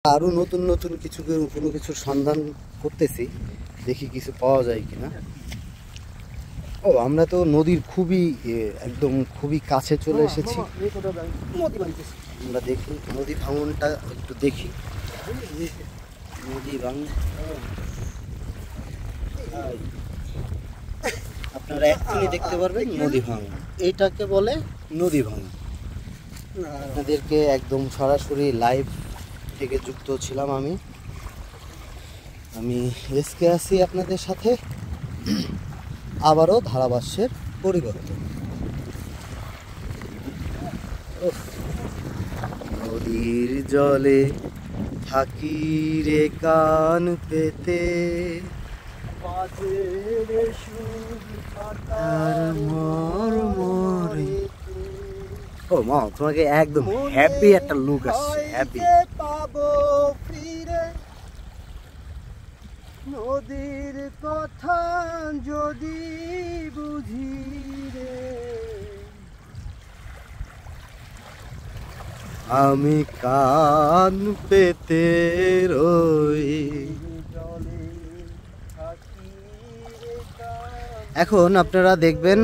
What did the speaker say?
আরো নতুন নতুন কোনো কিছুর সন্ধান করতেছি, দেখি কিছু পাওয়া যায় কিনা। ও, আমরা তো নদীর একদম খুবই কাছে চলে এসেছি। আমরা দেখি নদী ভাঙনটা একটু দেখি। নদী ভাঙন আপনারা এক্ষুনি দেখতে পারবেন। নদী ভাঙন, এইটাকে বলে নদী ভাঙন। আপনাদেরকে একদম সরাসরি লাইভ থেকে যুক্ত ছিলাম আমি এসকে আছি আপনাদের সাথে। আবারও ধারাভাষ্যের পরিবর্তন। নদীর জলে থাকি রে কান পেতে, ও মা, তোমাকে একদম হ্যাপি একটা লুক আসছে। হ্যাপি পাবো ফিরে নদীর কথা যদি বুঝি রে, আমি কান পেতে রই। এখন আপনারা দেখবেন